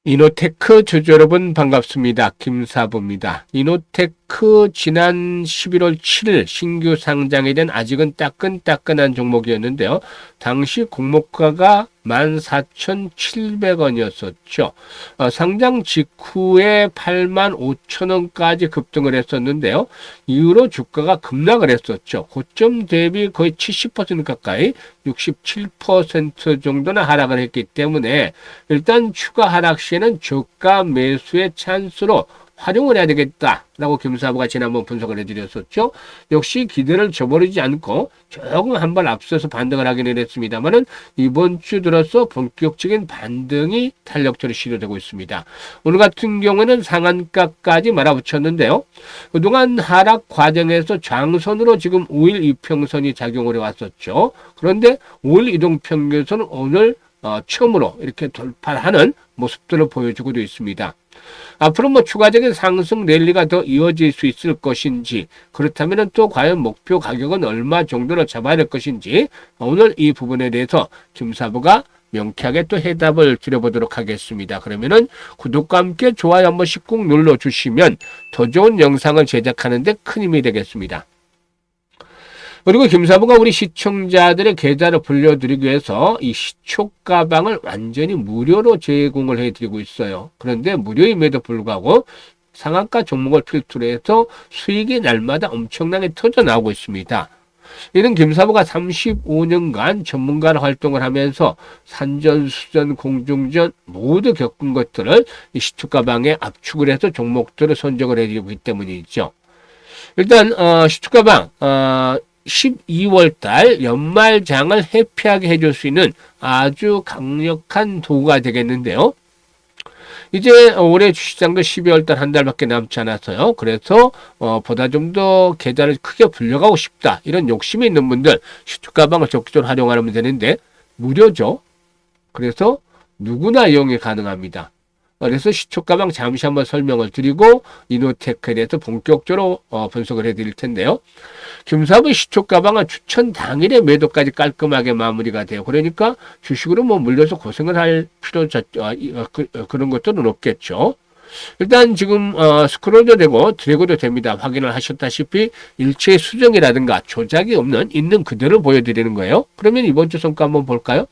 이노테크 주주 여러분 반갑습니다. 김사부입니다. 이노테크 지난 11월 7일 신규 상장에 된 아직은 따끈따끈한 종목이었는데요. 당시 공모가가 14,700원이었었죠. 상장 직후에 85,000원까지 급등을 했었는데요. 이후로 주가가 급락을 했었죠. 고점 대비 거의 70% 가까이 67% 정도나 하락을 했기 때문에 일단 추가 하락 시에는 저가 매수의 찬스로 활용을 해야 되겠다라고 김사부가 지난번 분석을 해드렸었죠. 역시 기대를 저버리지 않고 조금 한 발 앞서서 반등을 하기는 했습니다만은 이번 주 들어서 본격적인 반등이 탄력적으로 시도되고 있습니다. 오늘 같은 경우에는 상한가까지 말아붙였는데요. 그동안 하락 과정에서 장선으로 지금 5일 이평선이 작용을 해왔었죠. 그런데 5일 이동평균선은 오늘 처음으로 이렇게 돌파하는 모습들을 보여주고도 있습니다. 앞으로 추가적인 상승 랠리가 더 이어질 수 있을 것인지, 그렇다면 또 과연 목표 가격은 얼마 정도로 잡아야 될 것인지, 오늘 이 부분에 대해서 김사부가 명쾌하게 또 해답을 드려보도록 하겠습니다. 그러면은 구독과 함께 좋아요 한 번씩 꾹 눌러주시면 더 좋은 영상을 제작하는 데 큰 힘이 되겠습니다. 그리고 김사부가 우리 시청자들의 계좌를 불려드리기 위해서 이 시초가방을 완전히 무료로 제공을 해드리고 있어요. 그런데 무료임에도 불구하고 상한가 종목을 필두로 해서 수익이 날마다 엄청나게 터져나오고 있습니다. 이는 김사부가 35년간 전문가로 활동을 하면서 산전, 수전, 공중전 모두 겪은 것들을 이 시초가방에 압축을 해서 종목들을 선정을 해드리고 있기 때문이죠. 일단 시초가방 12월 달 연말장을 해피하게 해줄 수 있는 아주 강력한 도구가 되겠는데요. 이제 올해 주식장도 12월 달 한 달밖에 남지 않았어요. 그래서 보다 좀 더 계좌를 크게 불려가고 싶다, 이런 욕심이 있는 분들 시초가방을 적극적으로 활용하면 되는데 무료죠. 그래서 누구나 이용이 가능합니다. 그래서 시초가방 잠시 한번 설명을 드리고 이노테크에 대해서 본격적으로 분석을 해드릴 텐데요. 김사부 시초가방은 추천 당일에 매도까지 깔끔하게 마무리가 돼요. 그러니까 주식으로 물려서 고생을 할 필요 그런 것들은 없겠죠. 일단 지금 스크롤도 되고 드래그도 됩니다. 확인을 하셨다시피 일체 수정이라든가 조작이 없는 있는 그대로 보여드리는 거예요. 그러면 이번 주 성과 한번 볼까요?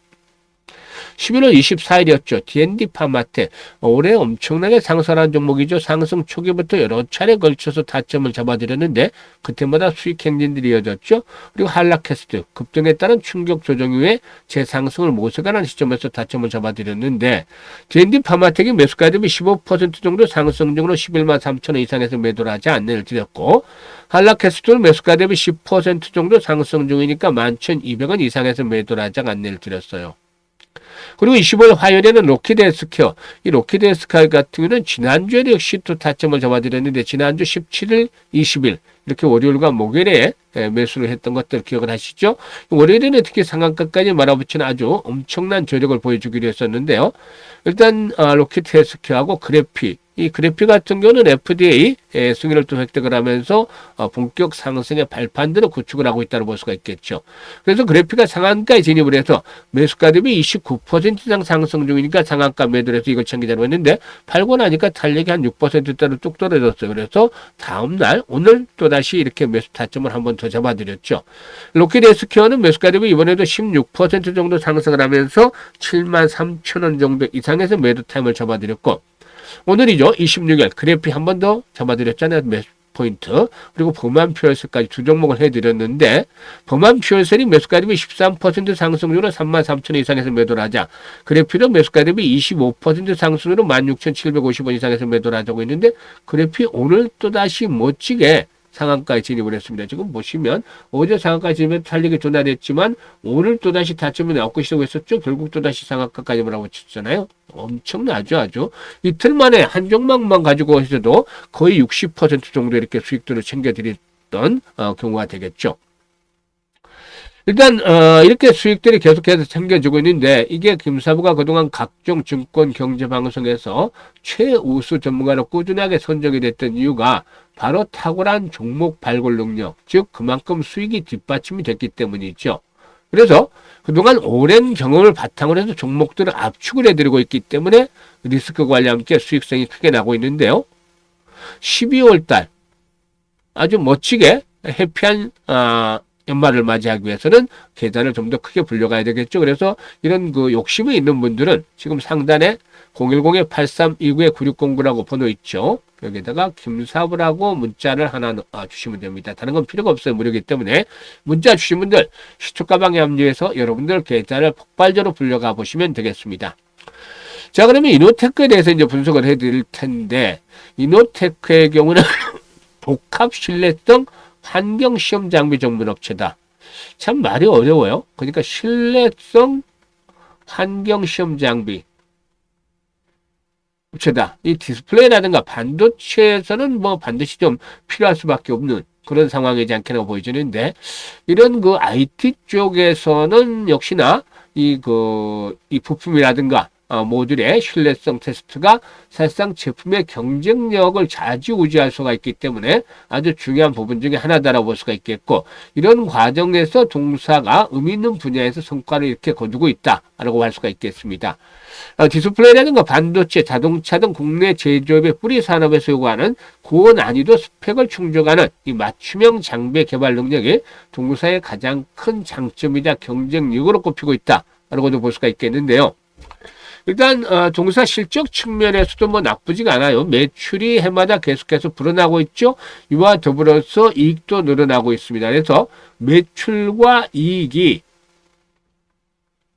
11월 24일이었죠. D&D 파마텍. 올해 엄청나게 상승한 종목이죠. 상승 초기부터 여러 차례 걸쳐서 타점을 잡아드렸는데 그때마다 수익 행진들이 이어졌죠. 그리고 한라캐스트 급등에 따른 충격 조정 이후에 재상승을 모색하는 시점에서 타점을 잡아드렸는데 D&D 파마텍이 매수가 대비 15% 정도 상승 중으로 11만 3천 원 이상에서 매도를 하지 않내를 드렸고, 한라캐스트는 매수가 대비 10% 정도 상승 중이니까 11,200원 이상에서 매도를 하지 않내를 드렸어요. 그리고 25일 화요일에는 로키드헬스케어. 이 로키드헬스케어 같은 경우는 지난주에 역시 또 타점을 잡아드렸는데 지난주 17일, 20일 이렇게 월요일과 목요일에 매수를 했던 것들 기억을 하시죠? 월요일에는 특히 상한가까지 말아붙이는 아주 엄청난 저력을 보여주기로 했었는데요. 일단 로키드헬스케어하고 그래피, 이 그래피 같은 경우는 FDA 승인을 또 획득을 하면서 본격 상승의 발판들을 구축을 하고 있다고 볼 수가 있겠죠. 그래서 그래피가 상한가에 진입을 해서 매수가 대비 29% 이상 상승 중이니까 상한가 매도를 해서 이걸 챙기자고 했는데 팔고 나니까 탄력이 한 6%대로 뚝 떨어졌어요. 그래서 다음날 오늘 또다시 이렇게 매수 타점을 한 번 더 잡아드렸죠. 로키드헬스케어는 매수가 대비 이번에도 16% 정도 상승을 하면서 7만 3천 원 정도 이상에서 매도 타임을 잡아드렸고, 오늘이죠. 26일 그래피 한 번 더 잡아드렸잖아요. 매수 포인트. 그리고 범한 퓨얼셀까지 두 종목을 해드렸는데 범한 퓨얼셀이 매수가 대비 13% 상승률로 3만 3천 원 이상에서 매도를 하자. 그래피도 매수가 대비 25% 상승률로 16,750원 이상에서 매도를 하자고 있는데 그래피 오늘 또다시 멋지게 상한가에 진입을 했습니다. 지금 보시면 어제 상한가에 진입해 탄력이 둔화됐지만 오늘 또다시 타점이 나오고 시작했었죠. 결국 또다시 상한가까지 몰아붙였잖아요. 엄청나죠. 아주 이틀 만에 한 종목만 가지고 오셔도 거의 60% 정도 이렇게 수익들을 챙겨드렸던 경우가 되겠죠. 일단 이렇게 수익들이 계속해서 챙겨주고 있는데 이게 김사부가 그동안 각종 증권 경제 방송에서 최우수 전문가로 꾸준하게 선정이 됐던 이유가 바로 탁월한 종목 발굴 능력, 즉 그만큼 수익이 뒷받침이 됐기 때문이죠. 그래서 그동안 오랜 경험을 바탕으로 해서 종목들을 압축을 해드리고 있기 때문에 리스크 관리와 함께 수익성이 크게 나고 있는데요. 12월 달 아주 멋지게 해피한 연말을 맞이하기 위해서는 계좌를 좀 더 크게 불려가야 되겠죠. 그래서 이런 그 욕심이 있는 분들은 지금 상단에 010-8329-9609라고 번호 있죠. 여기다가 김사부라고 문자를 하나 주시면 됩니다. 다른 건 필요가 없어요. 무료이기 때문에 문자 주신 분들 시초가방에 합류해서 여러분들 계좌를 폭발적으로 불려가 보시면 되겠습니다. 자, 그러면 이노테크에 대해서 이제 분석을 해드릴 텐데, 이노테크의 경우는 복합 신뢰성 환경 시험 장비 전문 업체다. 참 말이 어려워요. 그러니까 신뢰성 환경 시험 장비 업체다. 이 디스플레이라든가 반도체에서는 뭐 반드시 좀 필요할 수밖에 없는 그런 상황이지 않겠나 보여지는데, 이런 그 IT 쪽에서는 역시나 이 부품이라든가 모듈의 신뢰성 테스트가 사실상 제품의 경쟁력을 좌지우지할 수가 있기 때문에 아주 중요한 부분 중에 하나다라고 볼 수가 있겠고, 이런 과정에서 동사가 의미 있는 분야에서 성과를 이렇게 거두고 있다라고 할 수가 있겠습니다. 디스플레이라든가 반도체, 자동차 등 국내 제조업의 뿌리 산업에서 요구하는 고난이도 스펙을 충족하는 이 맞춤형 장비의 개발 능력이 동사의 가장 큰 장점이자 경쟁력으로 꼽히고 있다라고도 볼 수가 있겠는데요. 일단 동사 실적 측면에서도 뭐 나쁘지가 않아요. 매출이 해마다 계속해서 불어나고 있죠. 이와 더불어서 이익도 늘어나고 있습니다. 그래서 매출과 이익이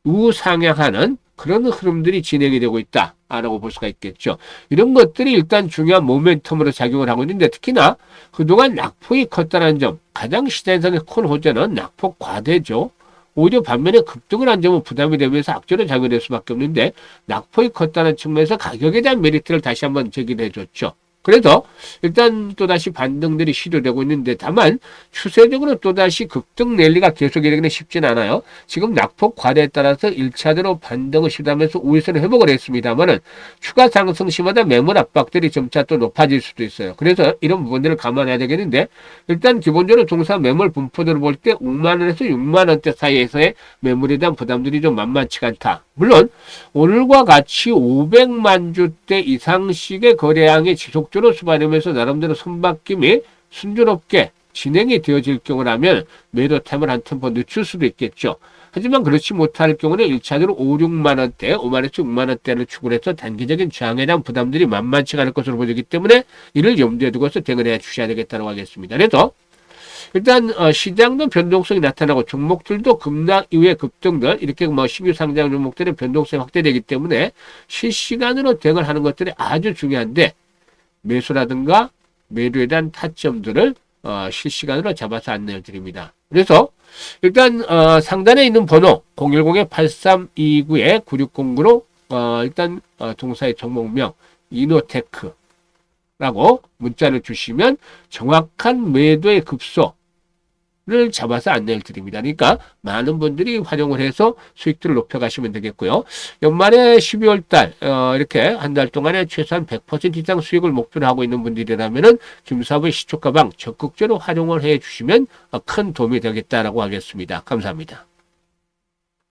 우상향하는 그런 흐름들이 진행이 되고 있다라고 볼 수가 있겠죠. 이런 것들이 일단 중요한 모멘텀으로 작용을 하고 있는데, 특히나 그동안 낙폭이 컸다는 점, 가장 시장에서의 큰 호재는 낙폭 과대죠. 오히려 반면에 급등을 한 점은 부담이 되면서 악재로 작용될 수밖에 없는데, 낙폭이 컸다는 측면에서 가격에 대한 메리트를 다시 한번 제기를 해줬죠. 그래서 일단 또다시 반등들이 시도되고 있는데, 다만 추세적으로 또다시 급등 랠리가 계속되기는 쉽진 않아요. 지금 낙폭 과대에 따라서 1차대로 반등을 시도하면서 우회선을 회복을 했습니다만은 추가 상승 시마다 매물 압박들이 점차 또 높아질 수도 있어요. 그래서 이런 부분들을 감안해야 되겠는데, 일단 기본적으로 동사 매물 분포들을 볼 때 5만원에서 6만원대 사이에서의 매물에 대한 부담들이 좀 만만치가 않다. 물론 오늘과 같이 500만 주대 이상씩의 거래량이 지속적으로 수반하면서 나름대로 손바뀜이 순조롭게 진행이 되어질 경우라면 매도 템을 한 템포 늦출 수도 있겠죠. 하지만 그렇지 못할 경우는 1차적으로 5, 6만원대, 5만원에서 6만원대를 추구를 해서 단기적인 저항에 대한 부담들이 만만치가 않을 것으로 보이기 때문에 이를 염두에 두고서 대응을 해 주셔야 되겠다고 하겠습니다. 그래서 일단 시장도 변동성이 나타나고 종목들도 급락 이후에 급등들, 이렇게 뭐 신규 상장 종목들의 변동성이 확대되기 때문에 실시간으로 대응을 하는 것들이 아주 중요한데, 매수라든가 매도에 대한 타점들을 실시간으로 잡아서 안내를 드립니다. 그래서 일단 상단에 있는 번호 010-8329-9609로 일단 동사의 종목명 이노테크라고 문자를 주시면 정확한 매도의 급소를 잡아서 안내를 드립니다. 그러니까 많은 분들이 활용을 해서 수익들을 높여가시면 되겠고요. 연말에 12월 달 이렇게 한 달 동안에 최소한 100% 이상 수익을 목표로 하고 있는 분들이라면은 김사부의 시초가방 적극적으로 활용을 해 주시면 큰 도움이 되겠다라고 하겠습니다. 감사합니다.